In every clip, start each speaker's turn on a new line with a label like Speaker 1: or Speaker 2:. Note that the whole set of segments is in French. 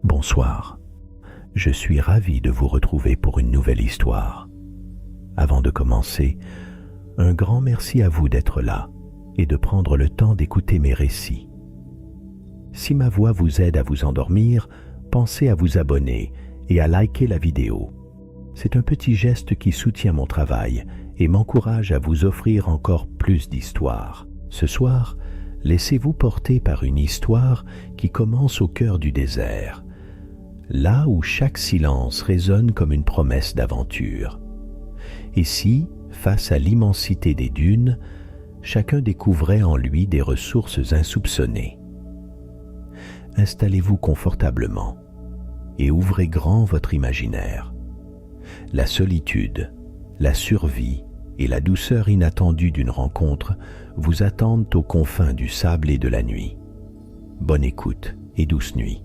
Speaker 1: Bonsoir, je suis ravi de vous retrouver pour une nouvelle histoire. Avant de commencer, un grand merci à vous d'être là et de prendre le temps d'écouter mes récits. Si ma voix vous aide à vous endormir, pensez à vous abonner et à liker la vidéo. C'est un petit geste qui soutient mon travail et m'encourage à vous offrir encore plus d'histoires. Ce soir, laissez-vous porter par une histoire qui commence au cœur du désert, là où chaque silence résonne comme une promesse d'aventure. Ici, face à l'immensité des dunes, chacun découvrait en lui des ressources insoupçonnées. Installez-vous confortablement et ouvrez grand votre imaginaire. La solitude, la survie et la douceur inattendue d'une rencontre vous attendent aux confins du sable et de la nuit. Bonne écoute et douce nuit.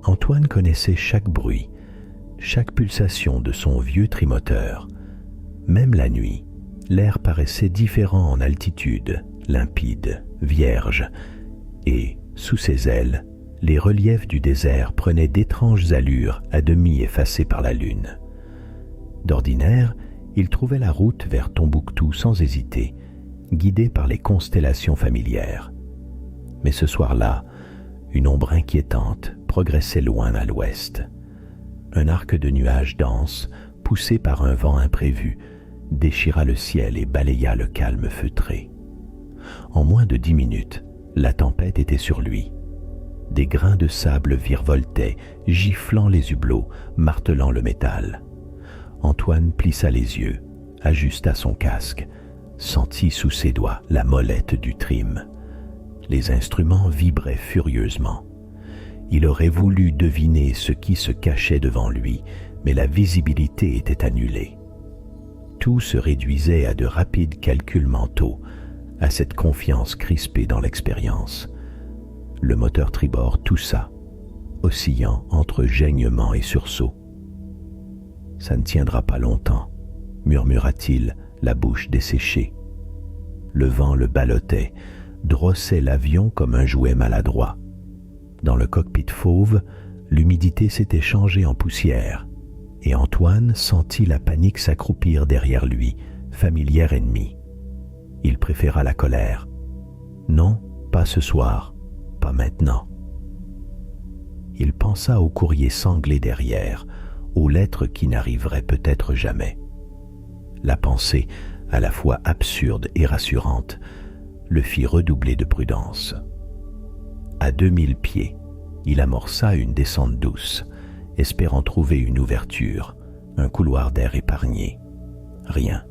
Speaker 1: Antoine connaissait chaque bruit, chaque pulsation de son vieux trimoteur. Même la nuit, l'air paraissait différent en altitude, limpide, vierge, et, sous ses ailes, les reliefs du désert prenaient d'étranges allures à demi effacées par la lune. D'ordinaire, il trouvait la route vers Tombouctou sans hésiter, guidé par les constellations familières. Mais ce soir-là, une ombre inquiétante progressait loin à l'ouest. Un arc de nuages denses, poussé par un vent imprévu, déchira le ciel et balaya le calme feutré. En moins de 10 minutes, la tempête était sur lui. Des grains de sable virevoltaient, giflant les hublots, martelant le métal. Antoine plissa les yeux, ajusta son casque, sentit sous ses doigts la molette du trim. Les instruments vibraient furieusement. Il aurait voulu deviner ce qui se cachait devant lui, mais la visibilité était annulée. Tout se réduisait à de rapides calculs mentaux, à cette confiance crispée dans l'expérience. Le moteur tribord toussa, oscillant entre geignement et sursaut. « Ça ne tiendra pas longtemps », murmura-t-il, la bouche desséchée. Le vent le ballottait, drossait l'avion comme un jouet maladroit. Dans le cockpit fauve, l'humidité s'était changée en poussière, et Antoine sentit la panique s'accroupir derrière lui, familière ennemie. Il préféra la colère. « Non, pas ce soir. Pas maintenant. » Il pensa au courrier sanglé derrière, aux lettres qui n'arriveraient peut-être jamais. La pensée, à la fois absurde et rassurante, le fit redoubler de prudence. À 2000 pieds, il amorça une descente douce, espérant trouver une ouverture, un couloir d'air épargné. Rien.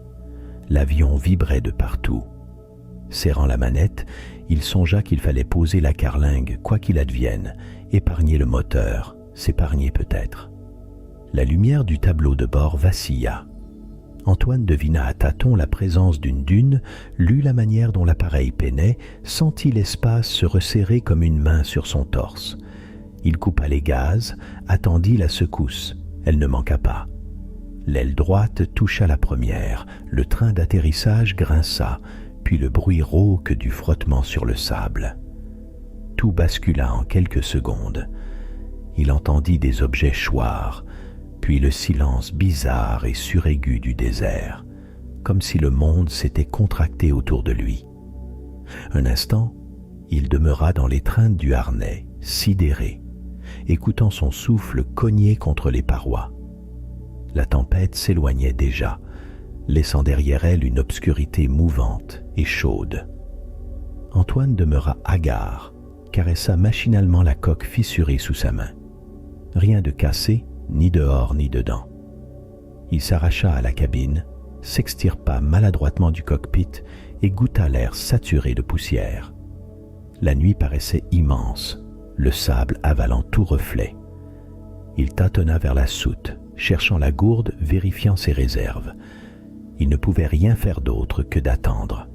Speaker 1: L'avion vibrait de partout. Serrant la manette, il songea qu'il fallait poser la carlingue, quoi qu'il advienne, épargner le moteur, s'épargner peut-être. La lumière du tableau de bord vacilla. Antoine devina à tâtons la présence d'une dune, lut la manière dont l'appareil peinait, sentit l'espace se resserrer comme une main sur son torse. Il coupa les gaz, attendit la secousse. Elle ne manqua pas. L'aile droite toucha la première, le train d'atterrissage grinça, puis le bruit rauque du frottement sur le sable. Tout bascula en quelques secondes. Il entendit des objets choir, puis le silence bizarre et suraigu du désert, comme si le monde s'était contracté autour de lui. Un instant, il demeura dans l'étreinte du harnais, sidéré, écoutant son souffle cogner contre les parois. La tempête s'éloignait déjà, laissant derrière elle une obscurité mouvante et chaude. Antoine demeura hagard, caressa machinalement la coque fissurée sous sa main. Rien de cassé, ni dehors ni dedans. Il s'arracha à la cabine, s'extirpa maladroitement du cockpit et goûta l'air saturé de poussière. La nuit paraissait immense, le sable avalant tout reflet. Il tâtonna vers la soute, cherchant la gourde, vérifiant ses réserves. Il ne pouvait rien faire d'autre que d'attendre.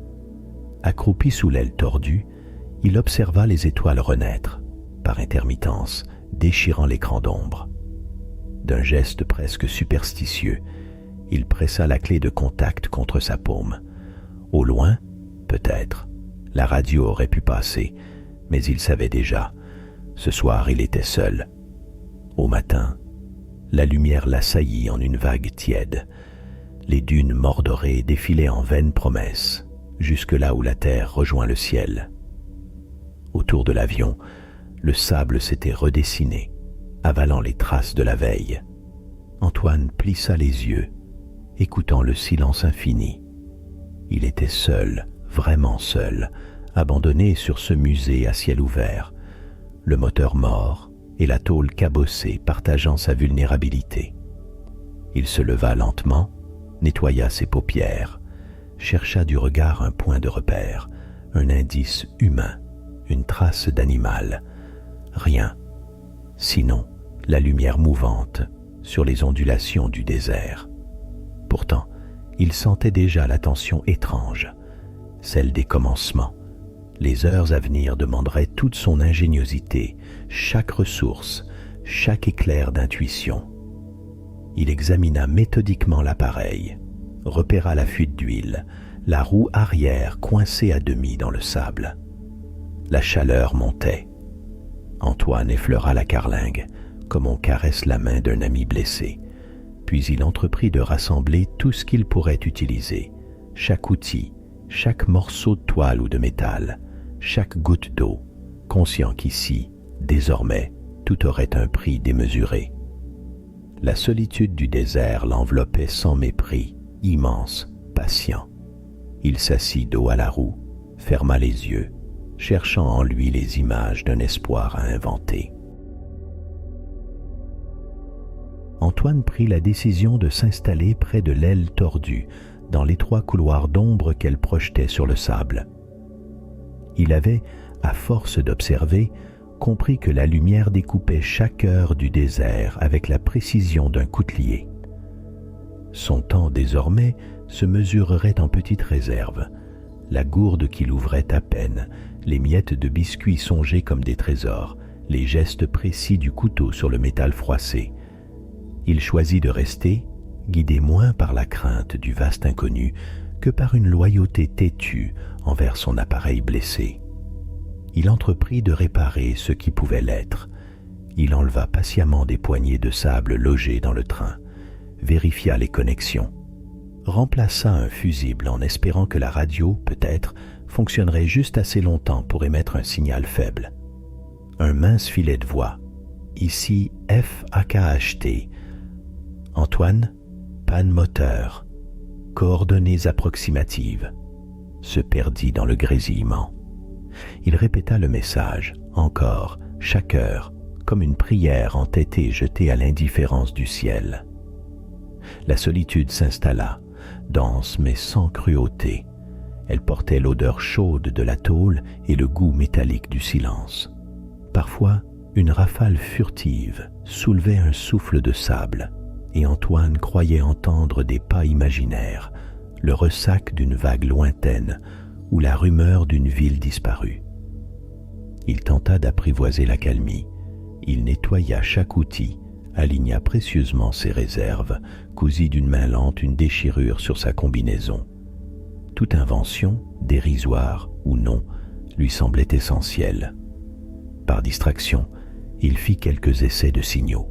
Speaker 1: Accroupi sous l'aile tordue, il observa les étoiles renaître, par intermittence, déchirant l'écran d'ombre. D'un geste presque superstitieux, il pressa la clé de contact contre sa paume. Au loin, peut-être, La radio aurait pu passer, mais il savait déjà. Ce soir, il était seul. Au matin, la lumière l'assaillit en une vague tiède. Les dunes mordorées défilaient en vaines promesses, jusque là où la terre rejoint le ciel. Autour de l'avion, le sable s'était redessiné, avalant les traces de la veille. Antoine plissa les yeux, écoutant le silence infini. Il était seul, vraiment seul, abandonné sur ce musée à ciel ouvert, le moteur mort et la tôle cabossée partageant sa vulnérabilité. Il se leva lentement, nettoya ses paupières, chercha du regard un point de repère, un indice humain, une trace d'animal. Rien, sinon la lumière mouvante sur les ondulations du désert. Pourtant, il sentait déjà la tension étrange, celle des commencements. Les heures à venir demanderaient toute son ingéniosité, chaque ressource, chaque éclair d'intuition. Il examina méthodiquement l'appareil, repéra la fuite d'huile, la roue arrière coincée à demi dans le sable. La chaleur montait. Antoine effleura la carlingue, comme on caresse la main d'un ami blessé. Puis il entreprit de rassembler tout ce qu'il pourrait utiliser, chaque outil, chaque morceau de toile ou de métal, chaque goutte d'eau, conscient qu'ici, désormais, tout aurait un prix démesuré. La solitude du désert l'enveloppait sans mépris, immense, patient. Il s'assit dos à la roue, ferma les yeux, cherchant en lui les images d'un espoir à inventer. Antoine prit la décision de s'installer près de l'aile tordue, dans l'étroit couloir d'ombre qu'elle projetait sur le sable. Il avait, à force d'observer, compris que la lumière découpait chaque heure du désert avec la précision d'un coutelier. Son temps, désormais, se mesurerait en petites réserves, la gourde qu'il ouvrait à peine, les miettes de biscuits songées comme des trésors, les gestes précis du couteau sur le métal froissé. Il choisit de rester, guidé moins par la crainte du vaste inconnu que par une loyauté têtue envers son appareil blessé. Il entreprit de réparer ce qui pouvait l'être. Il enleva patiemment des poignées de sable logées dans le train, vérifia les connexions, remplaça un fusible en espérant que la radio, peut-être, fonctionnerait juste assez longtemps pour émettre un signal faible. Un mince filet de voix. Ici FAKHT. Antoine, panne moteur. Coordonnées approximatives. Se perdit dans le grésillement. Il répéta le message, encore, chaque heure, comme une prière entêtée jetée à l'indifférence du ciel. La solitude s'installa, dense mais sans cruauté. Elle portait l'odeur chaude de la tôle et le goût métallique du silence. Parfois, une rafale furtive soulevait un souffle de sable, et Antoine croyait entendre des pas imaginaires, le ressac d'une vague lointaine ou la rumeur d'une ville disparue. Il tenta d'apprivoiser l'accalmie. Il nettoya chaque outil, aligna précieusement ses réserves, cousit d'une main lente une déchirure sur sa combinaison. Toute invention, dérisoire ou non, lui semblait essentielle. Par distraction, il fit quelques essais de signaux.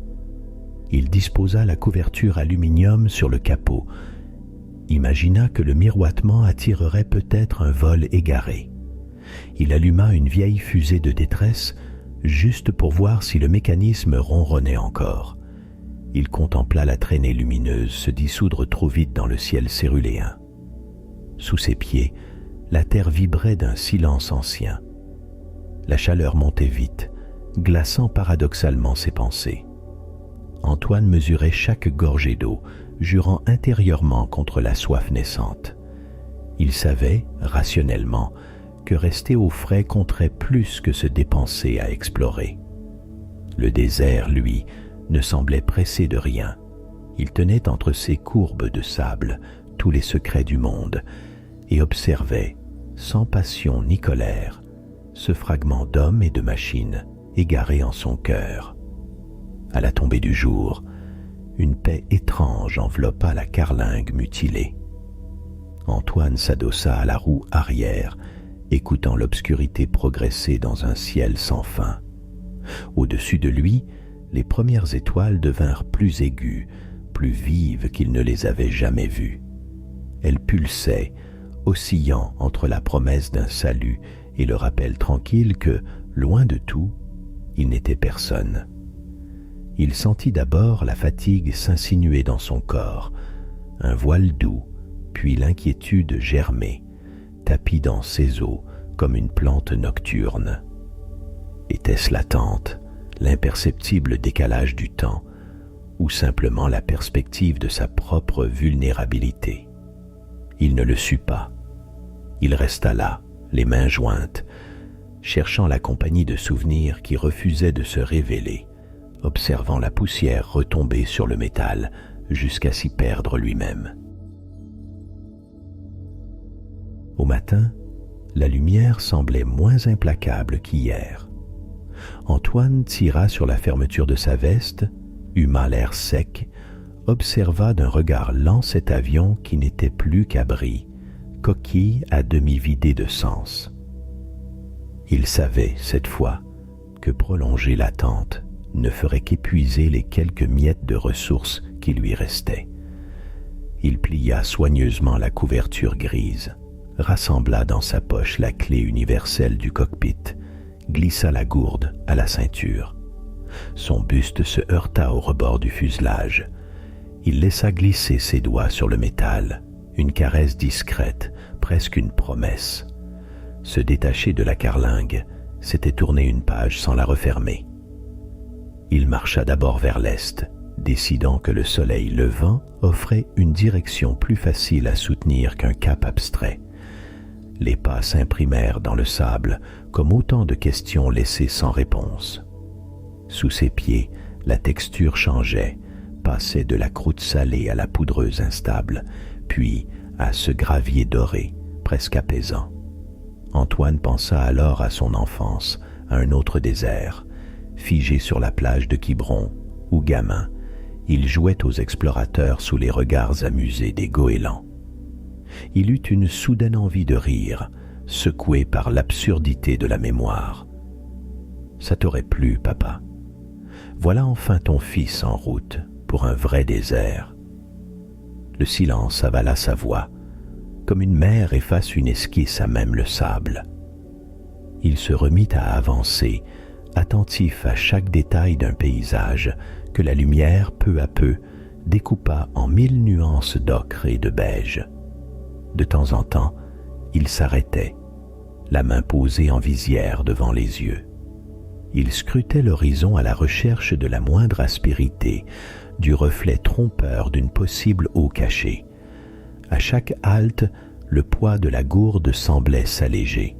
Speaker 1: Il disposa la couverture aluminium sur le capot, imagina que le miroitement attirerait peut-être un vol égaré. Il alluma une vieille fusée de détresse juste pour voir si le mécanisme ronronnait encore. Il contempla la traînée lumineuse se dissoudre trop vite dans le ciel céruléen. Sous ses pieds, la terre vibrait d'un silence ancien. La chaleur montait vite, glaçant paradoxalement ses pensées. Antoine mesurait chaque gorgée d'eau, jurant intérieurement contre la soif naissante. Il savait, rationnellement, que rester au frais compterait plus que se dépenser à explorer. Le désert, lui, ne semblait pressé de rien. Il tenait entre ses courbes de sable tous les secrets du monde et observait, sans passion ni colère, ce fragment d'homme et de machine égaré en son cœur. À la tombée du jour, une paix étrange enveloppa la carlingue mutilée. Antoine s'adossa à la roue arrière écoutant l'obscurité progresser dans un ciel sans fin. Au-dessus de lui, les premières étoiles devinrent plus aiguës, plus vives qu'il ne les avait jamais vues. Elles pulsaient, oscillant entre la promesse d'un salut et le rappel tranquille que, loin de tout, il n'était personne. Il sentit d'abord la fatigue s'insinuer dans son corps, un voile doux, puis l'inquiétude germer, tapie dans ses os comme une plante nocturne. Était-ce l'attente, l'imperceptible décalage du temps, ou simplement la perspective de sa propre vulnérabilité? Il ne le sut pas. Il resta là, les mains jointes, cherchant la compagnie de souvenirs qui refusaient de se révéler, observant la poussière retomber sur le métal jusqu'à s'y perdre lui-même. Au matin, la lumière semblait moins implacable qu'hier. Antoine tira sur la fermeture de sa veste, huma l'air sec, observa d'un regard lent cet avion qui n'était plus qu'abri, coquille à demi vidée de sens. Il savait, cette fois, que prolonger l'attente ne ferait qu'épuiser les quelques miettes de ressources qui lui restaient. Il plia soigneusement la couverture grise, rassembla dans sa poche la clé universelle du cockpit, glissa la gourde à la ceinture. Son buste se heurta au rebord du fuselage. Il laissa glisser ses doigts sur le métal, une caresse discrète, presque une promesse. Se détacher de la carlingue, c'était tourner une page sans la refermer. Il marcha d'abord vers l'est, décidant que le soleil levant offrait une direction plus facile à soutenir qu'un cap abstrait. Les pas s'imprimèrent dans le sable comme autant de questions laissées sans réponse. Sous ses pieds, la texture changeait, passait de la croûte salée à la poudreuse instable, puis à ce gravier doré, presque apaisant. Antoine pensa alors à son enfance, à un autre désert, figé sur la plage de Quiberon, où gamin, il jouait aux explorateurs sous les regards amusés des goélands. Il eut une soudaine envie de rire, secoué par l'absurdité de la mémoire. « Ça t'aurait plu, papa. Voilà enfin ton fils en route pour un vrai désert. » Le silence avala sa voix, comme une mer efface une esquisse à même le sable. Il se remit à avancer, attentif à chaque détail d'un paysage que la lumière, peu à peu, découpa en 1000 nuances d'ocre et de beige. De temps en temps, il s'arrêtait, la main posée en visière devant les yeux. Il scrutait l'horizon à la recherche de la moindre aspérité, du reflet trompeur d'une possible eau cachée. À chaque halte, le poids de la gourde semblait s'alléger.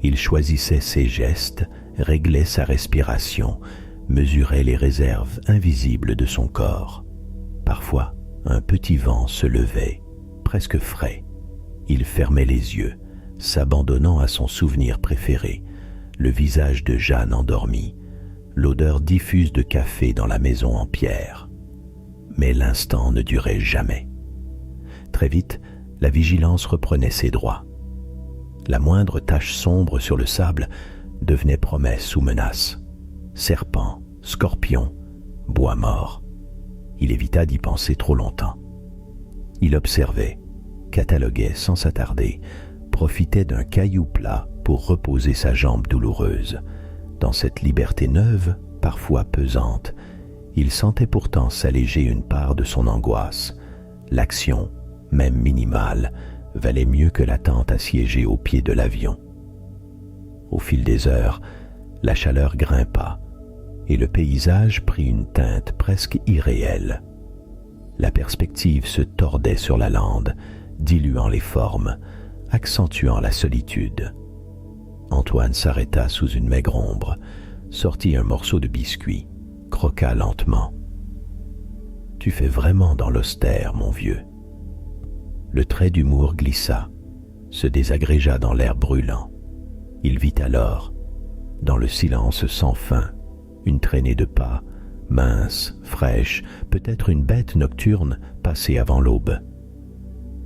Speaker 1: Il choisissait ses gestes, réglait sa respiration, mesurait les réserves invisibles de son corps. Parfois, un petit vent se levait, presque frais. Il fermait les yeux, s'abandonnant à son souvenir préféré, le visage de Jeanne endormie, l'odeur diffuse de café dans la maison en pierre. Mais l'instant ne durait jamais. Très vite, la vigilance reprenait ses droits. La moindre tache sombre sur le sable devenait promesse ou menace. Serpent, scorpion, bois mort. Il évita d'y penser trop longtemps. Il observait, cataloguait sans s'attarder, profitait d'un caillou plat pour reposer sa jambe douloureuse. Dans cette liberté neuve, parfois pesante, il sentait pourtant s'alléger une part de son angoisse. L'action, même minimale, valait mieux que l'attente assiégée au pied de l'avion. Au fil des heures, la chaleur grimpa et le paysage prit une teinte presque irréelle. La perspective se tordait sur la lande, diluant les formes, accentuant la solitude. Antoine s'arrêta sous une maigre ombre, sortit un morceau de biscuit, croqua lentement. « Tu fais vraiment dans l'austère, mon vieux. » Le trait d'humour glissa, se désagrégea dans l'air brûlant. Il vit alors, dans le silence sans fin, une traînée de pas, mince, fraîche, peut-être une bête nocturne passée avant l'aube.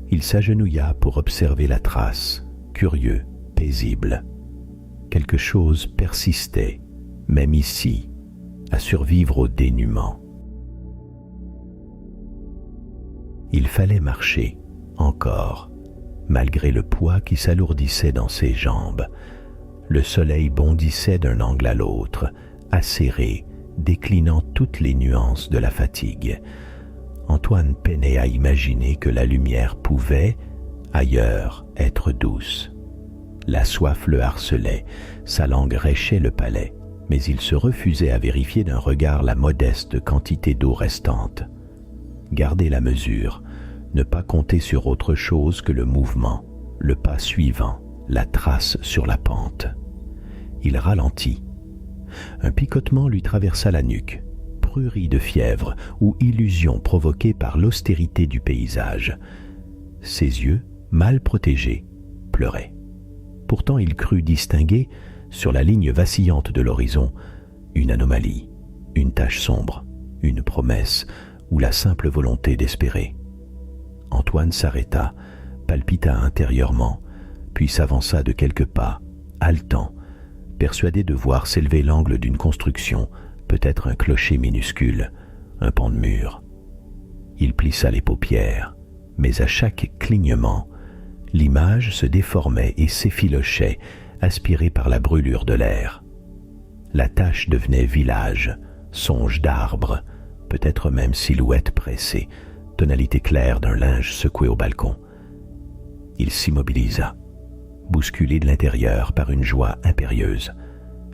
Speaker 1: Il s'agenouilla pour observer la trace, curieux, paisible. Quelque chose persistait, même ici, à survivre au dénuement. Il fallait marcher, encore, malgré le poids qui s'alourdissait dans ses jambes. Le soleil bondissait d'un angle à l'autre, acéré, déclinant toutes les nuances de la fatigue. Antoine peinait à imaginer que la lumière pouvait, ailleurs, être douce. La soif le harcelait, sa langue rêchait le palais, mais il se refusait à vérifier d'un regard la modeste quantité d'eau restante. Garder la mesure, ne pas compter sur autre chose que le mouvement, le pas suivant, la trace sur la pente. Il ralentit. Un picotement lui traversa la nuque, prurie de fièvre ou illusion provoquée par l'austérité du paysage. Ses yeux, mal protégés, pleuraient. Pourtant il crut distinguer, sur la ligne vacillante de l'horizon, une anomalie, une tache sombre, une promesse ou la simple volonté d'espérer. Antoine s'arrêta, palpita intérieurement, puis s'avança de quelques pas, haletant, persuadé de voir s'élever l'angle d'une construction, peut-être un clocher minuscule, un pan de mur. Il plissa les paupières, mais à chaque clignement, l'image se déformait et s'effilochait, aspirée par la brûlure de l'air. La tache devenait village, songe d'arbre, peut-être même silhouette pressée, tonalité claire d'un linge secoué au balcon. Il s'immobilisa, bousculé de l'intérieur par une joie impérieuse.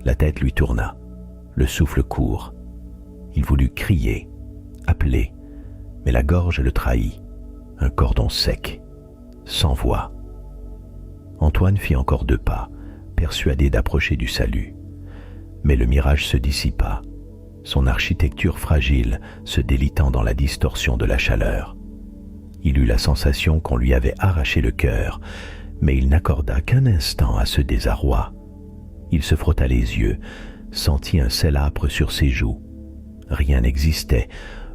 Speaker 1: La tête lui tourna, le souffle court. Il voulut crier, appeler, mais la gorge le trahit, un cordon sec, sans voix. Antoine fit encore 2 pas, persuadé d'approcher du salut. Mais le mirage se dissipa, son architecture fragile se délitant dans la distorsion de la chaleur. Il eut la sensation qu'on lui avait arraché le cœur, mais il n'accorda qu'un instant à ce désarroi. Il se frotta les yeux, sentit un sel âpre sur ses joues. Rien n'existait,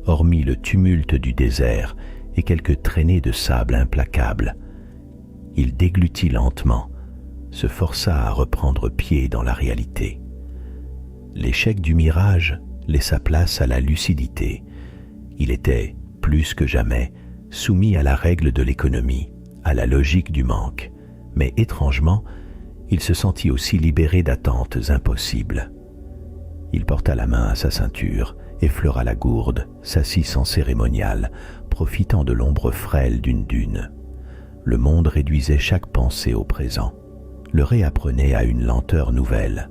Speaker 1: hormis le tumulte du désert et quelques traînées de sable implacables. Il déglutit lentement, se força à reprendre pied dans la réalité. L'échec du mirage laissa place à la lucidité. Il était, plus que jamais, soumis à la règle de l'économie, à la logique du manque, mais étrangement, il se sentit aussi libéré d'attentes impossibles. Il porta la main à sa ceinture, effleura la gourde, s'assit sans cérémonial, profitant de l'ombre frêle d'une dune. Le monde réduisait chaque pensée au présent, le réapprenait à une lenteur nouvelle.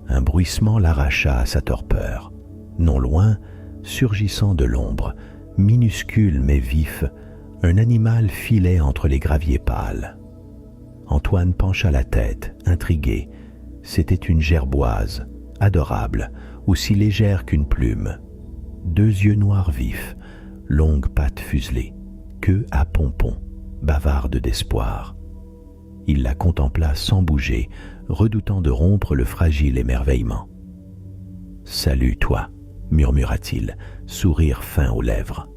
Speaker 1: Un bruissement l'arracha à sa torpeur. Non loin, surgissant de l'ombre, minuscule mais vif, un animal filait entre les graviers pâles. Antoine pencha la tête, intrigué. C'était une gerboise, adorable, aussi légère qu'une plume. 2 yeux noirs vifs, longues pattes fuselées, queue à pompons, bavarde d'espoir. Il la contempla sans bouger, redoutant de rompre le fragile émerveillement. « Salut, toi !» murmura-t-il, sourire fin aux lèvres.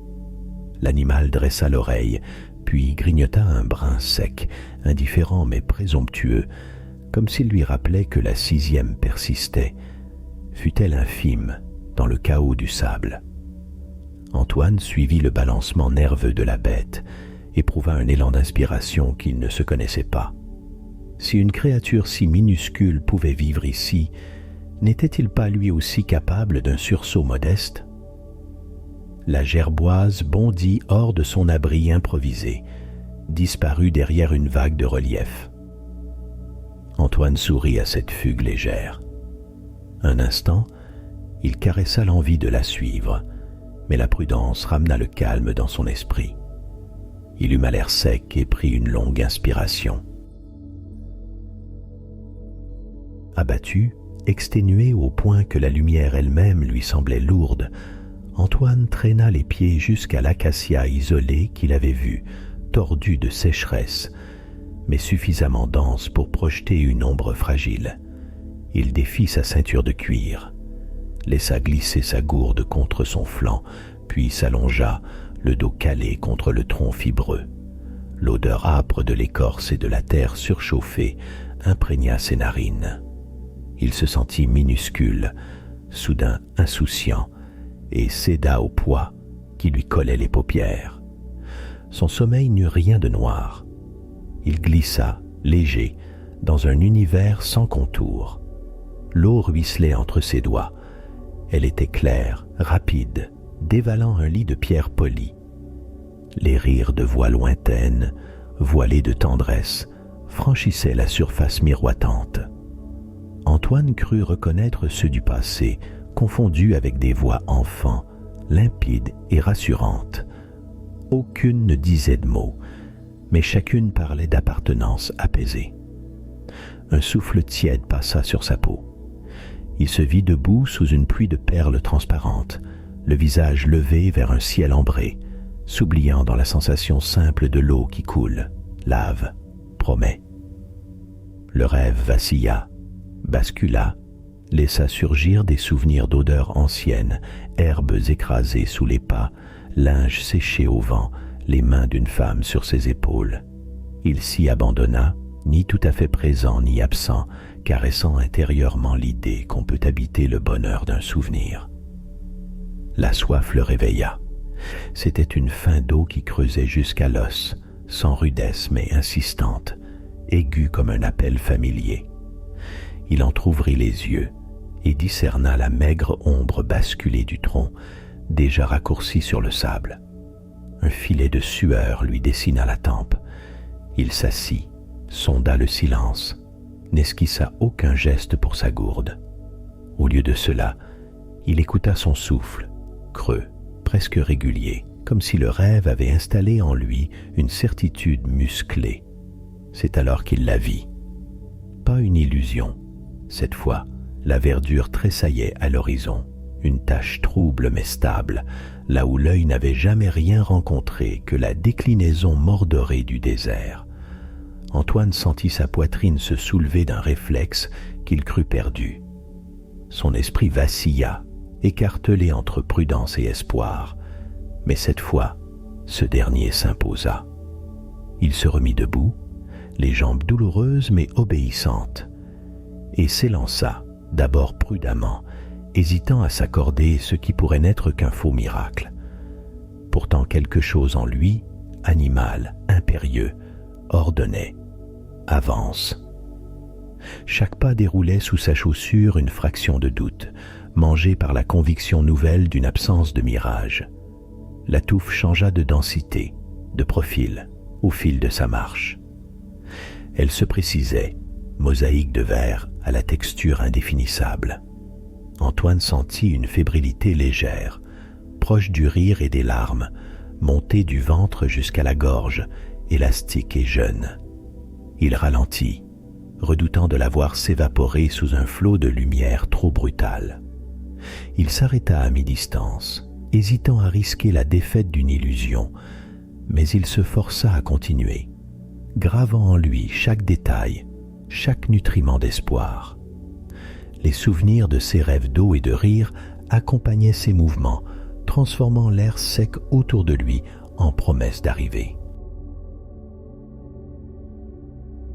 Speaker 1: L'animal dressa l'oreille, puis grignota un brin sec, indifférent mais présomptueux, comme s'il lui rappelait que la 6e persistait, fût-elle infime, dans le chaos du sable. Antoine suivit le balancement nerveux de la bête, éprouva un élan d'inspiration qu'il ne se connaissait pas. Si une créature si minuscule pouvait vivre ici, n'était-il pas lui aussi capable d'un sursaut modeste? La gerboise bondit hors de son abri improvisé, disparut derrière une vague de relief. Antoine sourit à cette fugue légère. Un instant, il caressa l'envie de la suivre, mais la prudence ramena le calme dans son esprit. Il huma l'air sec et prit une longue inspiration. Abattu, exténué au point que la lumière elle-même lui semblait lourde, Antoine traîna les pieds jusqu'à l'acacia isolé qu'il avait vu, tordu de sécheresse, mais suffisamment dense pour projeter une ombre fragile. Il défit sa ceinture de cuir, laissa glisser sa gourde contre son flanc, puis s'allongea, le dos calé contre le tronc fibreux. L'odeur âpre de l'écorce et de la terre surchauffée imprégna ses narines. Il se sentit minuscule, soudain insouciant, et céda au poids qui lui collait les paupières. Son sommeil n'eut rien de noir. Il glissa, léger, dans un univers sans contour. L'eau ruisselait entre ses doigts. Elle était claire, rapide, dévalant un lit de pierre polie. Les rires de voix lointaines, voilés de tendresse, franchissaient la surface miroitante. Antoine crut reconnaître ceux du passé, confondus avec des voix enfants, limpides et rassurantes. Aucune ne disait de mots, mais chacune parlait d'appartenance apaisée. Un souffle tiède passa sur sa peau. Il se vit debout sous une pluie de perles transparentes, le visage levé vers un ciel ambré, s'oubliant dans la sensation simple de l'eau qui coule, lave, promet. Le rêve vacilla, bascula, laissa surgir des souvenirs d'odeurs anciennes, herbes écrasées sous les pas, linge séché au vent, les mains d'une femme sur ses épaules. Il s'y abandonna, ni tout à fait présent ni absent, caressant intérieurement l'idée qu'on peut habiter le bonheur d'un souvenir. La soif le réveilla. C'était une faim d'eau qui creusait jusqu'à l'os, sans rudesse mais insistante, aiguë comme un appel familier. Il entr'ouvrit les yeux et discerna la maigre ombre basculée du tronc, déjà raccourcie sur le sable. Un filet de sueur lui dessina la tempe. Il s'assit, sonda le silence, n'esquissa aucun geste pour sa gourde. Au lieu de cela, il écouta son souffle, creux, presque régulier, comme si le rêve avait installé en lui une certitude musclée. C'est alors qu'il la vit. Pas une illusion. Cette fois, la verdure tressaillait à l'horizon, une tache trouble mais stable, là où l'œil n'avait jamais rien rencontré que la déclinaison mordorée du désert. Antoine sentit sa poitrine se soulever d'un réflexe qu'il crut perdu. Son esprit vacilla, écartelé entre prudence et espoir, mais cette fois, ce dernier s'imposa. Il se remit debout, les jambes douloureuses mais obéissantes, et s'élança, d'abord prudemment, hésitant à s'accorder ce qui pourrait n'être qu'un faux miracle. Pourtant quelque chose en lui, animal, impérieux, ordonnait « Avance ». Chaque pas déroulait sous sa chaussure une fraction de doute, mangée par la conviction nouvelle d'une absence de mirage. La touffe changea de densité, de profil, au fil de sa marche. Elle se précisait, mosaïque de verre à la texture indéfinissable. Antoine sentit une fébrilité légère, proche du rire et des larmes, montée du ventre jusqu'à la gorge, élastique et jeune. Il ralentit, redoutant de la voir s'évaporer sous un flot de lumière trop brutal. Il s'arrêta à mi-distance, hésitant à risquer la défaite d'une illusion, mais il se força à continuer, gravant en lui chaque détail, chaque nutriment d'espoir. Les souvenirs de ses rêves d'eau et de rire accompagnaient ses mouvements, transformant l'air sec autour de lui en promesse d'arrivée.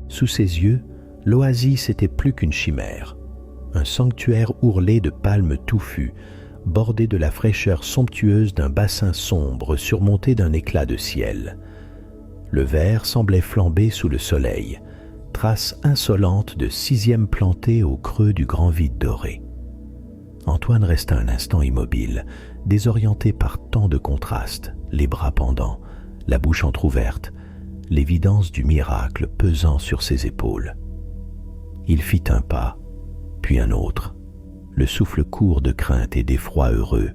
Speaker 1: Sous ses yeux, l'oasis était plus qu'une chimère, un sanctuaire ourlé de palmes touffues, bordé de la fraîcheur somptueuse d'un bassin sombre surmonté d'un éclat de ciel. Le verre semblait flamber sous le soleil, trace insolente de sixième plantée au creux du grand vide doré. Antoine resta un instant immobile, désorienté par tant de contrastes, les bras pendants, la bouche entr'ouverte, l'évidence du miracle pesant sur ses épaules. Il fit un pas, puis un autre, le souffle court de crainte et d'effroi heureux,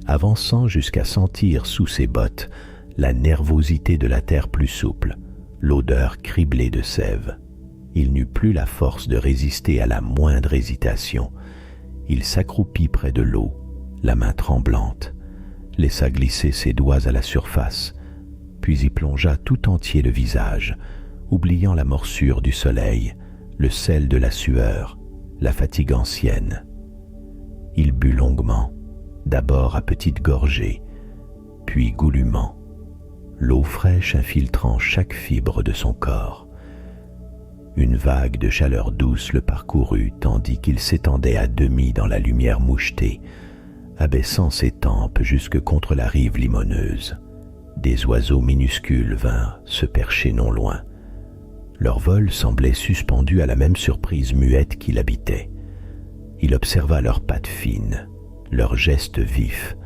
Speaker 1: avançant jusqu'à sentir sous ses bottes la nervosité de la terre plus souple, l'odeur criblée de sève. Il n'eut plus la force de résister à la moindre hésitation. Il s'accroupit près de l'eau, la main tremblante, laissa glisser ses doigts à la surface, puis y plongea tout entier le visage, oubliant la morsure du soleil, le sel de la sueur, la fatigue ancienne. Il but longuement, d'abord à petites gorgées, puis goulûment, l'eau fraîche infiltrant chaque fibre de son corps. Une vague de chaleur douce le parcourut tandis qu'il s'étendait à demi dans la lumière mouchetée, abaissant ses tempes jusque contre la rive limoneuse. Des oiseaux minuscules vinrent se percher non loin. Leur vol semblait suspendu à la même surprise muette qui l'habitait. Il observa leurs pattes fines, leurs gestes vifs,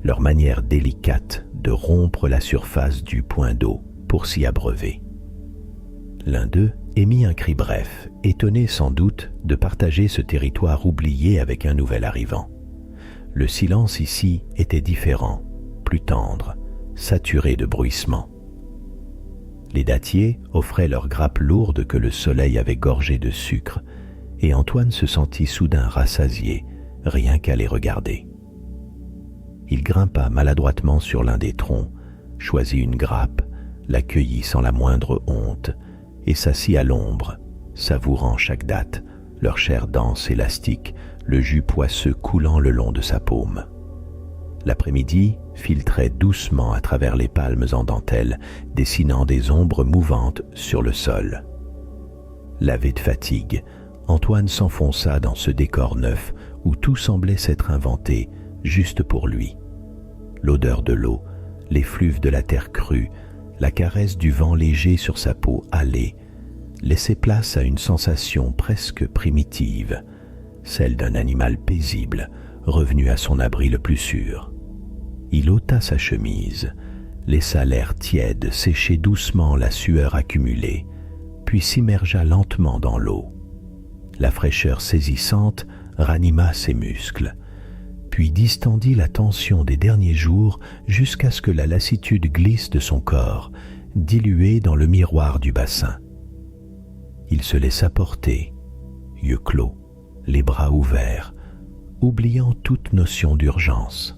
Speaker 1: leur manière délicate de rompre la surface du point d'eau pour s'y abreuver. L'un d'eux émit un cri bref, étonné sans doute de partager ce territoire oublié avec un nouvel arrivant. Le silence ici était différent, plus tendre, saturé de bruissements. Les dattiers offraient leurs grappes lourdes que le soleil avait gorgées de sucre, et Antoine se sentit soudain rassasié, rien qu'à les regarder. Il grimpa maladroitement sur l'un des troncs, choisit une grappe, la cueillit sans la moindre honte, et s'assit à l'ombre, savourant chaque datte, leur chair dense, élastique, le jus poisseux coulant le long de sa paume. L'après-midi filtrait doucement à travers les palmes en dentelle, dessinant des ombres mouvantes sur le sol. Lavé de fatigue, Antoine s'enfonça dans ce décor neuf où tout semblait s'être inventé juste pour lui. L'odeur de l'eau, l'effluve de la terre crue, la caresse du vent léger sur sa peau hâlée, laissaient place à une sensation presque primitive, celle d'un animal paisible, revenu à son abri le plus sûr. Il ôta sa chemise, laissa l'air tiède sécher doucement la sueur accumulée, puis s'immergea lentement dans l'eau. La fraîcheur saisissante ranima ses muscles, puis distendit la tension des derniers jours jusqu'à ce que la lassitude glisse de son corps, diluée dans le miroir du bassin. Il se laissa porter, yeux clos, les bras ouverts, oubliant toute notion d'urgence.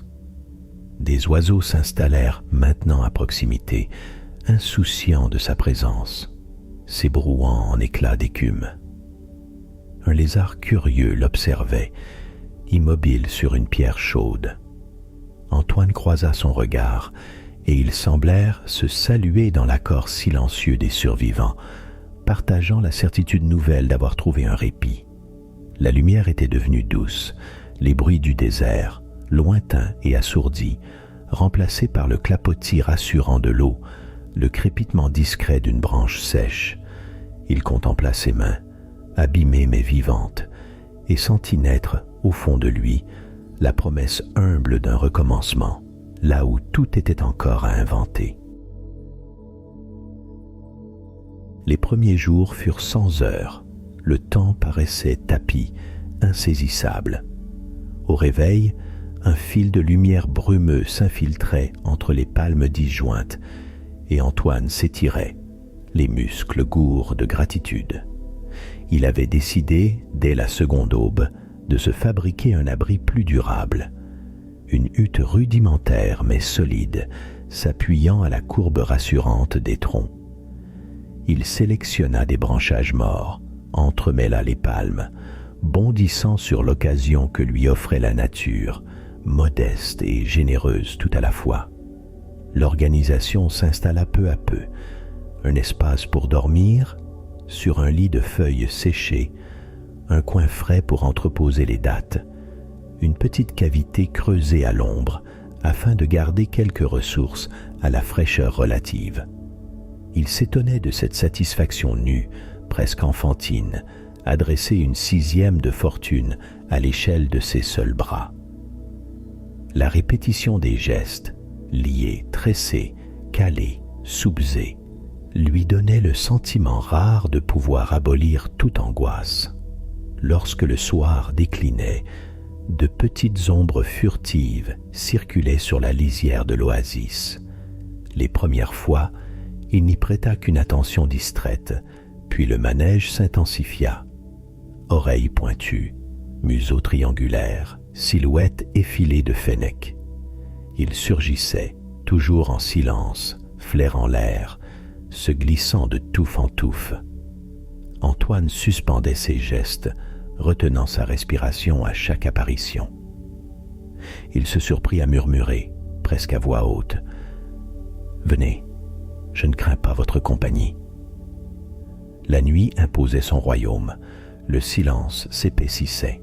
Speaker 1: Des oiseaux s'installèrent maintenant à proximité, insouciants de sa présence, s'ébrouant en éclats d'écume. Un lézard curieux l'observait, immobile sur une pierre chaude. Antoine croisa son regard, et ils semblèrent se saluer dans l'accord silencieux des survivants, partageant la certitude nouvelle d'avoir trouvé un répit. La lumière était devenue douce, les bruits du désert, lointains et assourdis, remplacés par le clapotis rassurant de l'eau, le crépitement discret d'une branche sèche. Il contempla ses mains, abîmées mais vivantes, et sentit naître, au fond de lui, la promesse humble d'un recommencement, là où tout était encore à inventer. Les premiers jours furent sans heure. Le temps paraissait tapi, insaisissable. Au réveil, un fil de lumière brumeux s'infiltrait entre les palmes disjointes, et Antoine s'étirait, les muscles gourds de gratitude. Il avait décidé, dès la seconde aube, de se fabriquer un abri plus durable, une hutte rudimentaire mais solide, s'appuyant à la courbe rassurante des troncs. Il sélectionna des branchages morts, entremêla les palmes, bondissant sur l'occasion que lui offrait la nature, modeste et généreuse tout à la fois. L'organisation s'installa peu à peu, un espace pour dormir, sur un lit de feuilles séchées, un coin frais pour entreposer les dattes, une petite cavité creusée à l'ombre afin de garder quelques ressources à la fraîcheur relative. Il s'étonnait de cette satisfaction nue, presque enfantine, à dresser une sixième de fortune à l'échelle de ses seuls bras. La répétition des gestes, liés, tressés, calés, soupesés, lui donnait le sentiment rare de pouvoir abolir toute angoisse. Lorsque le soir déclinait, de petites ombres furtives circulaient sur la lisière de l'oasis. Les premières fois, il n'y prêta qu'une attention distraite, puis le manège s'intensifia. Oreilles pointues, museau triangulaire, silhouette effilée de fennecs. Il surgissait, toujours en silence, flairant l'air, se glissant de touffe en touffe. Antoine suspendait ses gestes, retenant sa respiration à chaque apparition. Il se surprit à murmurer, presque à voix haute, « Venez, je ne crains pas votre compagnie. » La nuit imposait son royaume. Le silence s'épaississait.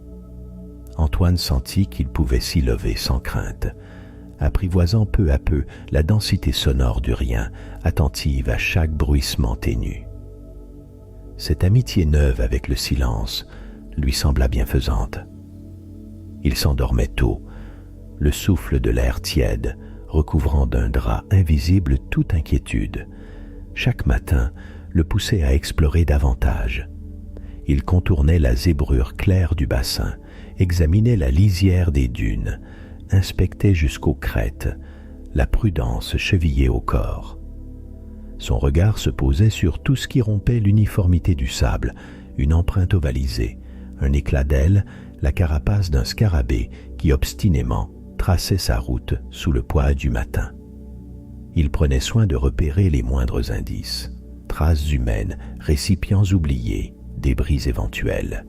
Speaker 1: Antoine sentit qu'il pouvait s'y lever sans crainte, apprivoisant peu à peu la densité sonore du rien, attentive à chaque bruissement ténu. Cette amitié neuve avec le silence lui sembla bienfaisante. Il s'endormait tôt, le souffle de l'air tiède recouvrant d'un drap invisible toute inquiétude. Chaque matin le poussait à explorer davantage. Il contournait la zébrure claire du bassin, examinait la lisière des dunes, inspectait jusqu'aux crêtes, la prudence chevillée au corps. Son regard se posait sur tout ce qui rompait l'uniformité du sable, une empreinte ovalisée, un éclat d'aile, la carapace d'un scarabée qui obstinément traçait sa route sous le poids du matin. Il prenait soin de repérer les moindres indices, traces humaines, récipients oubliés, débris éventuels.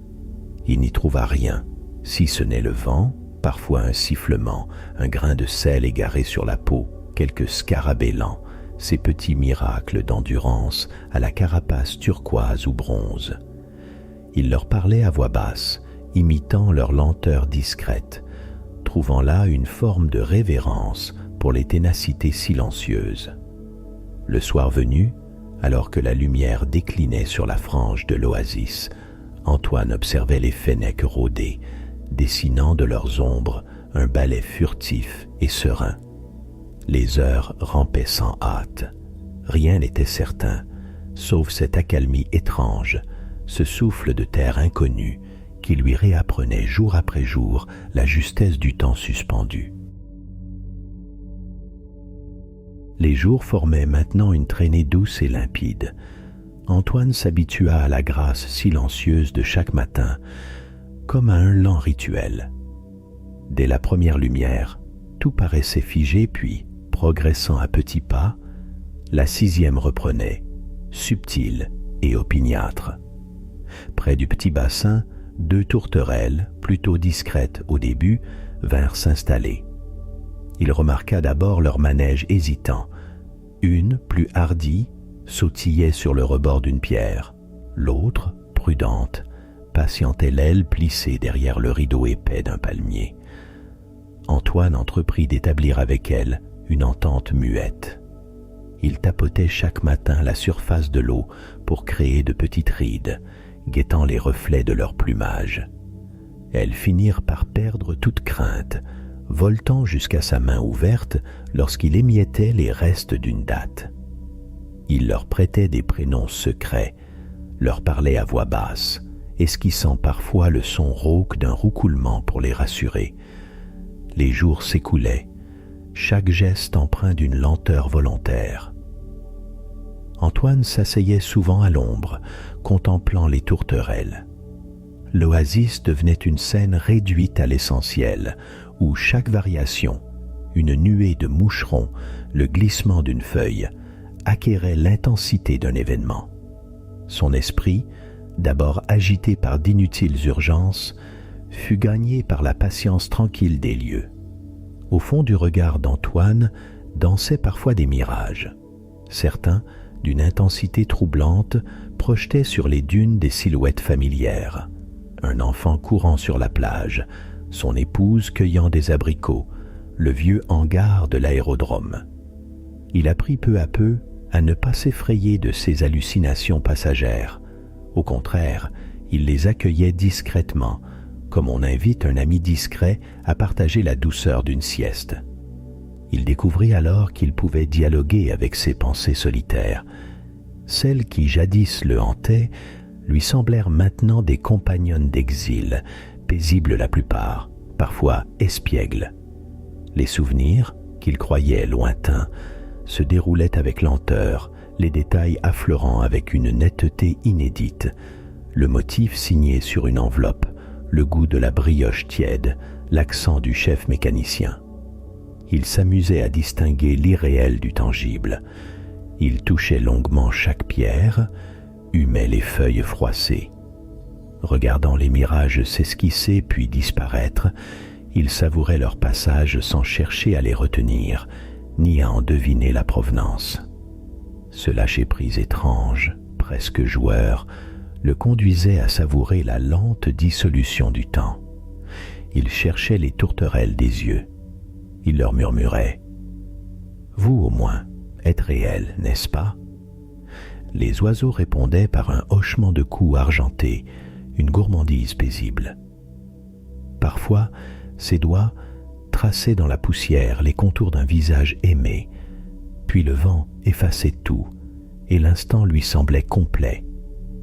Speaker 1: Il n'y trouva rien, si ce n'est le vent, parfois un sifflement, un grain de sel égaré sur la peau, quelques scarabées lents, ces petits miracles d'endurance à la carapace turquoise ou bronze. Il leur parlait à voix basse, imitant leur lenteur discrète, trouvant là une forme de révérence pour les ténacités silencieuses. Le soir venu, alors que la lumière déclinait sur la frange de l'oasis, Antoine observait les fennecs rôder, dessinant de leurs ombres un ballet furtif et serein. Les heures rampaient sans hâte. Rien n'était certain, sauf cette accalmie étrange, ce souffle de terre inconnu qui lui réapprenait jour après jour la justesse du temps suspendu. Les jours formaient maintenant une traînée douce et limpide. Antoine s'habitua à la grâce silencieuse de chaque matin, comme à un lent rituel. Dès la première lumière, tout paraissait figé, puis, progressant à petits pas, la sixième reprenait, subtile et opiniâtre. Près du petit bassin, 2 tourterelles, plutôt discrètes au début, vinrent s'installer. Il remarqua d'abord leur manège hésitant. Une, plus hardie, sautillait sur le rebord d'une pierre. L'autre, prudente, patientait l'aile plissée derrière le rideau épais d'un palmier. Antoine entreprit d'établir avec elle une entente muette. Il tapotait chaque matin la surface de l'eau pour créer de petites rides, guettant les reflets de leur plumage. Elles finirent par perdre toute crainte, voltant jusqu'à sa main ouverte lorsqu'il émiettait les restes d'une datte. Il leur prêtait des prénoms secrets, leur parlait à voix basse, esquissant parfois le son rauque d'un roucoulement pour les rassurer. Les jours s'écoulaient, chaque geste empreint d'une lenteur volontaire. Antoine s'asseyait souvent à l'ombre, contemplant les tourterelles. L'oasis devenait une scène réduite à l'essentiel, où chaque variation, une nuée de moucherons, le glissement d'une feuille, acquérait l'intensité d'un événement. Son esprit, d'abord agité par d'inutiles urgences, fut gagné par la patience tranquille des lieux. Au fond du regard d'Antoine dansaient parfois des mirages. Certains, d'une intensité troublante, projetaient sur les dunes des silhouettes familières. Un enfant courant sur la plage, son épouse cueillant des abricots, le vieux hangar de l'aérodrome. Il apprit peu à peu à ne pas s'effrayer de ces hallucinations passagères. Au contraire, il les accueillait discrètement, comme on invite un ami discret à partager la douceur d'une sieste. Il découvrit alors qu'il pouvait dialoguer avec ses pensées solitaires. Celles qui jadis le hantaient lui semblèrent maintenant des compagnonnes d'exil, paisibles la plupart, parfois espiègles. Les souvenirs, qu'il croyait lointains, se déroulaient avec lenteur, les détails affleurant avec une netteté inédite, le motif signé sur une enveloppe, le goût de la brioche tiède, l'accent du chef mécanicien. Il s'amusait à distinguer l'irréel du tangible. Il touchait longuement chaque pierre, humait les feuilles froissées. Regardant les mirages s'esquisser puis disparaître, il savourait leur passage sans chercher à les retenir, ni à en deviner la provenance. Ce lâcher-prise étrange, presque joueur, le conduisait à savourer la lente dissolution du temps. Il cherchait les tourterelles des yeux. Il leur murmurait « Vous, au moins, êtes réels, n'est-ce pas ?» Les oiseaux répondaient par un hochement de cou argenté, une gourmandise paisible. Parfois, ses doigts traçaient dans la poussière les contours d'un visage aimé, puis le vent effaçait tout, et l'instant lui semblait complet,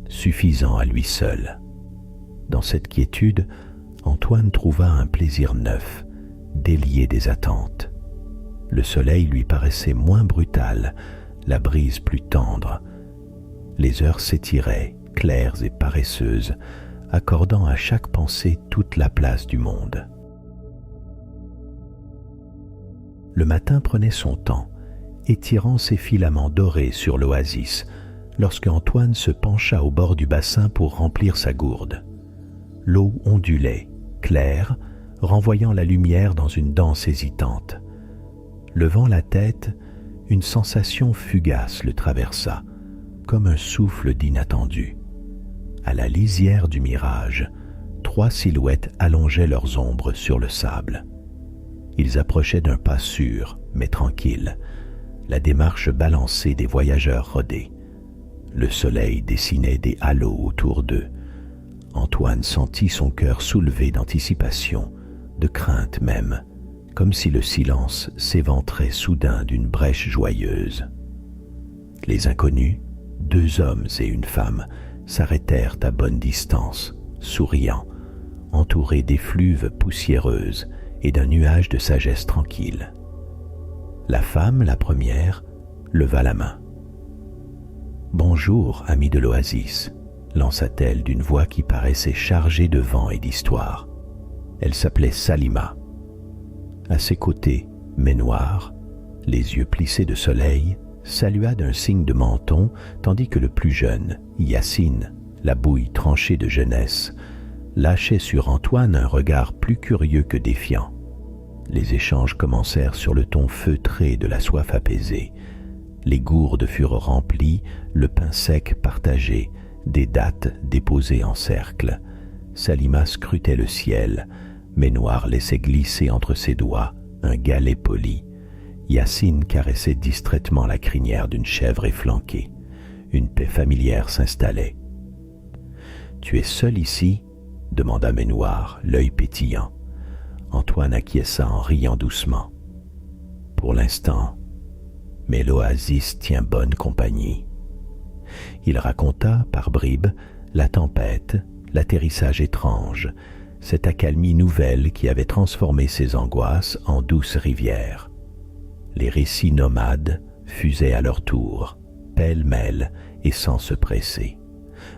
Speaker 1: suffisant à lui seul. Dans cette quiétude, Antoine trouva un plaisir neuf, délié des attentes. Le soleil lui paraissait moins brutal, la brise plus tendre. Les heures s'étiraient, claires et paresseuses, accordant à chaque pensée toute la place du monde. Le matin prenait son temps, étirant ses filaments dorés sur l'oasis, lorsque Antoine se pencha au bord du bassin pour remplir sa gourde. L'eau ondulait, claire, renvoyant la lumière dans une danse hésitante. Levant la tête, une sensation fugace le traversa, comme un souffle d'inattendu. À la lisière du mirage, 3 silhouettes allongeaient leurs ombres sur le sable. Ils approchaient d'un pas sûr, mais tranquille, la démarche balancée des voyageurs rodés. Le soleil dessinait des halos autour d'eux. Antoine sentit son cœur soulevé d'anticipation, de crainte même, comme si le silence s'éventrait soudain d'une brèche joyeuse. Les inconnus, 2 hommes et une femme, s'arrêtèrent à bonne distance, souriant, entourés d'effluves poussiéreuses et d'un nuage de sagesse tranquille. La femme, la première, leva la main. « Bonjour, ami de l'oasis », lança-t-elle d'une voix qui paraissait chargée de vent et d'histoire. Elle s'appelait Salima. À ses côtés, Ménoir, les yeux plissés de soleil, salua d'un signe de menton, tandis que le plus jeune, Yacine, la bouille tranchée de jeunesse, lâchait sur Antoine un regard plus curieux que défiant. Les échanges commencèrent sur le ton feutré de la soif apaisée. Les gourdes furent remplies, le pain sec partagé, des dattes déposées en cercle. Salima scrutait le ciel, Ménoir laissait glisser entre ses doigts un galet poli. Yacine caressait distraitement la crinière d'une chèvre efflanquée. Une paix familière s'installait. « Tu es seul ici ?» demanda Ménoir, l'œil pétillant. Antoine acquiesça en riant doucement. « Pour l'instant, mais l'oasis tient bonne compagnie. » Il raconta, par bribes, la tempête, l'atterrissage étrange, cette accalmie nouvelle qui avait transformé ses angoisses en douce rivière. Les récits nomades fusaient à leur tour, pêle-mêle et sans se presser.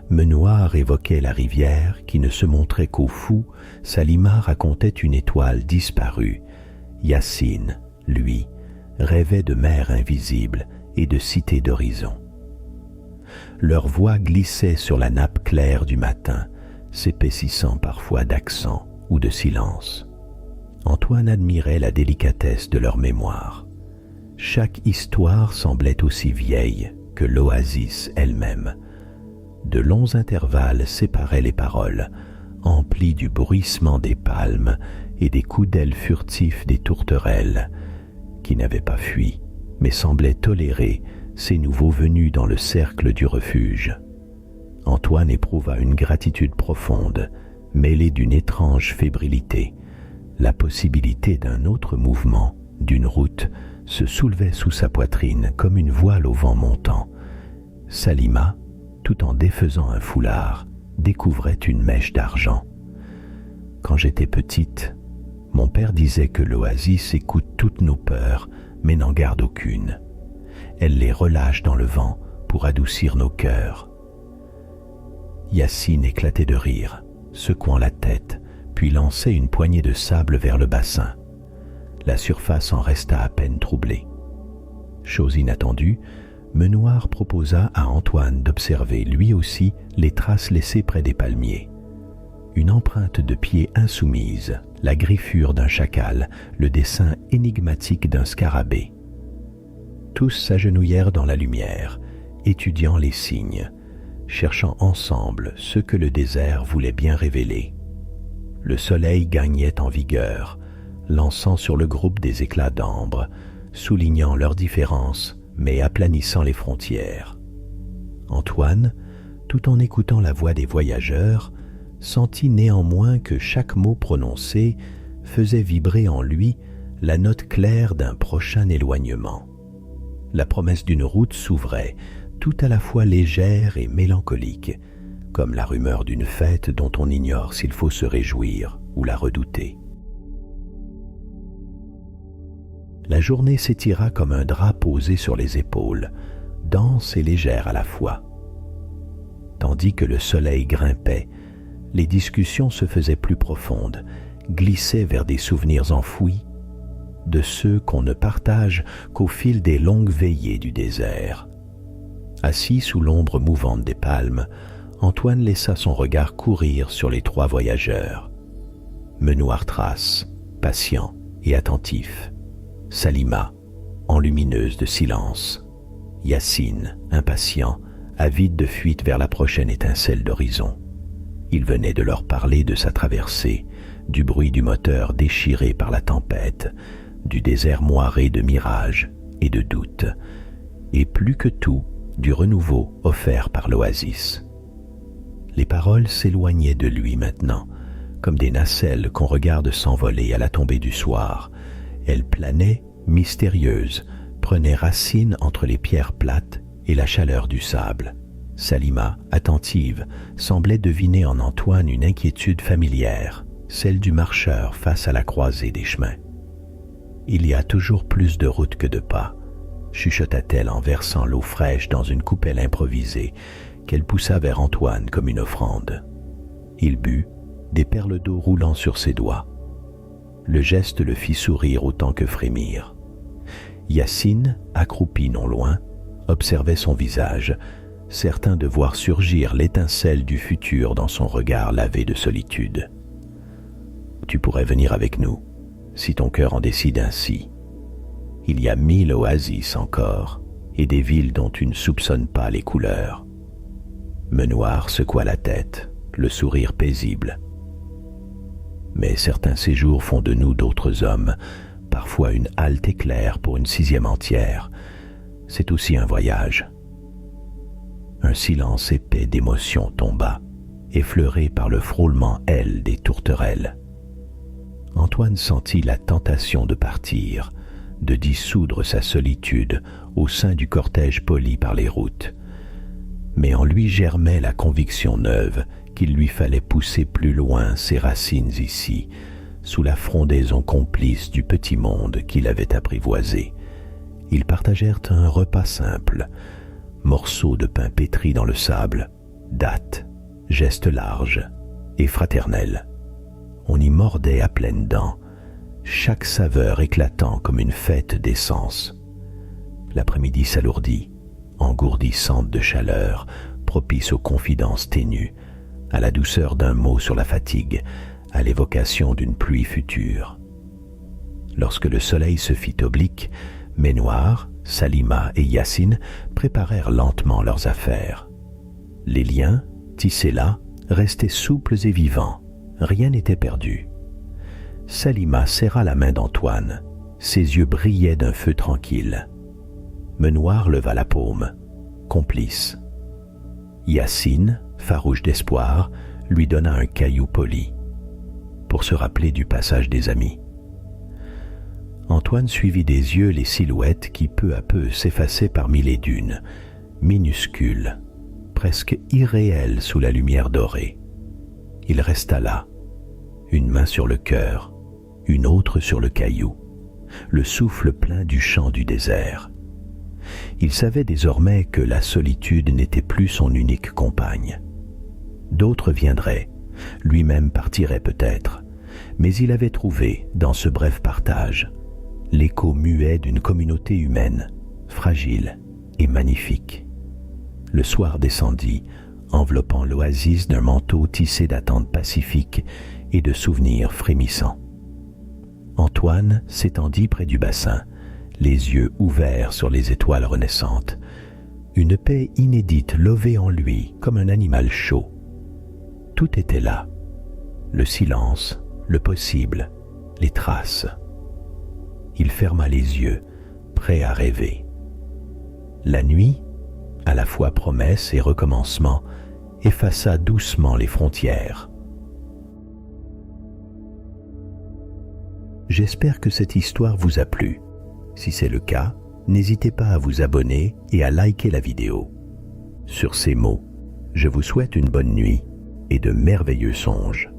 Speaker 1: Ménoir évoquait la rivière qui ne se montrait qu'aux fous, Salima racontait une étoile disparue. Yacine, lui, rêvait de mer invisible et de cité d'horizon. Leurs voix glissaient sur la nappe claire du matin, s'épaississant parfois d'accent ou de silence. Antoine admirait la délicatesse de leur mémoire. Chaque histoire semblait aussi vieille que l'oasis elle-même. De longs intervalles séparaient les paroles, emplis du bruissement des palmes et des coups d'ailes furtifs des tourterelles, qui n'avaient pas fui, mais semblaient tolérer ces nouveaux venus dans le cercle du refuge. Antoine éprouva une gratitude profonde, mêlée d'une étrange fébrilité. La possibilité d'un autre mouvement, d'une route, se soulevait sous sa poitrine comme une voile au vent montant. Salima, tout en défaisant un foulard, découvrait une mèche d'argent. Quand j'étais petite, mon père disait que l'oasis écoute toutes nos peurs, mais n'en garde aucune. Elle les relâche dans le vent pour adoucir nos cœurs. Yacine éclatait de rire, secouant la tête, puis lançait une poignée de sable vers le bassin. La surface en resta à peine troublée. Chose inattendue, Ménoir proposa à Antoine d'observer lui aussi les traces laissées près des palmiers. Une empreinte de pied insoumise, la griffure d'un chacal, le dessin énigmatique d'un scarabée. Tous s'agenouillèrent dans la lumière, étudiant les signes. cherchant ensemble ce que le désert voulait bien révéler. Le soleil gagnait en vigueur, lançant sur le groupe des éclats d'ambre, soulignant leurs différences, mais aplanissant les frontières. Antoine, tout en écoutant la voix des voyageurs, sentit néanmoins que chaque mot prononcé faisait vibrer en lui la note claire d'un prochain éloignement. La promesse d'une route s'ouvrait, tout à la fois légère et mélancolique, comme la rumeur d'une fête dont on ignore s'il faut se réjouir ou la redouter. La journée s'étira comme un drap posé sur les épaules, dense et légère à la fois. Tandis que le soleil grimpait, les discussions se faisaient plus profondes, glissaient vers des souvenirs enfouis, de ceux qu'on ne partage qu'au fil des longues veillées du désert. Assis sous l'ombre mouvante des palmes, Antoine laissa son regard courir sur les trois voyageurs. Menoir-Thrace, patient et attentif. Salima, enlumineuse de silence. Yacine, impatient, avide de fuite vers la prochaine étincelle d'horizon. Il venait de leur parler de sa traversée, du bruit du moteur déchiré par la tempête, du désert moiré de mirages et de doutes, et plus que tout, du renouveau offert par l'oasis. Les paroles s'éloignaient de lui maintenant, comme des nacelles qu'on regarde s'envoler à la tombée du soir. Elles planaient, mystérieuses, prenaient racine entre les pierres plates et la chaleur du sable. Salima, attentive, semblait deviner en Antoine une inquiétude familière, celle du marcheur face à la croisée des chemins. « Il y a toujours plus de routes que de pas », chuchota-t-elle en versant l'eau fraîche dans une coupelle improvisée qu'elle poussa vers Antoine comme une offrande. Il but, des perles d'eau roulant sur ses doigts. Le geste le fit sourire autant que frémir. Yacine, accroupi non loin, observait son visage, certain de voir surgir l'étincelle du futur dans son regard lavé de solitude. « Tu pourrais venir avec nous, si ton cœur en décide ainsi. Il y a 1000 oasis encore, et des villes dont tu ne soupçonnes pas les couleurs. » Menoir secoua la tête, le sourire paisible. « Mais certains séjours font de nous d'autres hommes, parfois une halte éclair pour une 6e entière. C'est aussi un voyage. » Un silence épais d'émotion tomba, effleuré par le frôlement aile des tourterelles. Antoine sentit la tentation de partir, de dissoudre sa solitude au sein du cortège poli par les routes. Mais en lui germait la conviction neuve qu'il lui fallait pousser plus loin ses racines ici, sous la frondaison complice du petit monde qu'il avait apprivoisé. Ils partagèrent un repas simple, morceaux de pain pétri dans le sable, dattes, gestes larges et fraternels. On y mordait à pleines dents, chaque saveur éclatant comme une fête d'essence. L'après-midi s'alourdit, engourdissante de chaleur, propice aux confidences ténues, à la douceur d'un mot sur la fatigue, à l'évocation d'une pluie future. Lorsque le soleil se fit oblique, Menoir, Salima et Yacine préparèrent lentement leurs affaires. Les liens, tissés là, restaient souples et vivants. Rien n'était perdu. Salima serra la main d'Antoine. Ses yeux brillaient d'un feu tranquille. Menoir leva la paume, complice. Yacine, farouche d'espoir, lui donna un caillou poli, pour se rappeler du passage des amis. Antoine suivit des yeux les silhouettes qui peu à peu s'effaçaient parmi les dunes, minuscules, presque irréelles sous la lumière dorée. Il resta là, une main sur le cœur, une autre sur le caillou, le souffle plein du chant du désert. Il savait désormais que la solitude n'était plus son unique compagne. D'autres viendraient, lui-même partirait peut-être, mais il avait trouvé, dans ce bref partage, l'écho muet d'une communauté humaine, fragile et magnifique. Le soir descendit, enveloppant l'oasis d'un manteau tissé d'attentes pacifiques et de souvenirs frémissants. Antoine s'étendit près du bassin, les yeux ouverts sur les étoiles renaissantes. Une paix inédite lovait en lui comme un animal chaud. Tout était là. Le silence, le possible, les traces. Il ferma les yeux, prêt à rêver. La nuit, à la fois promesse et recommencement, effaça doucement les frontières. J'espère que cette histoire vous a plu. Si c'est le cas, n'hésitez pas à vous abonner et à liker la vidéo. Sur ces mots, je vous souhaite une bonne nuit et de merveilleux songes.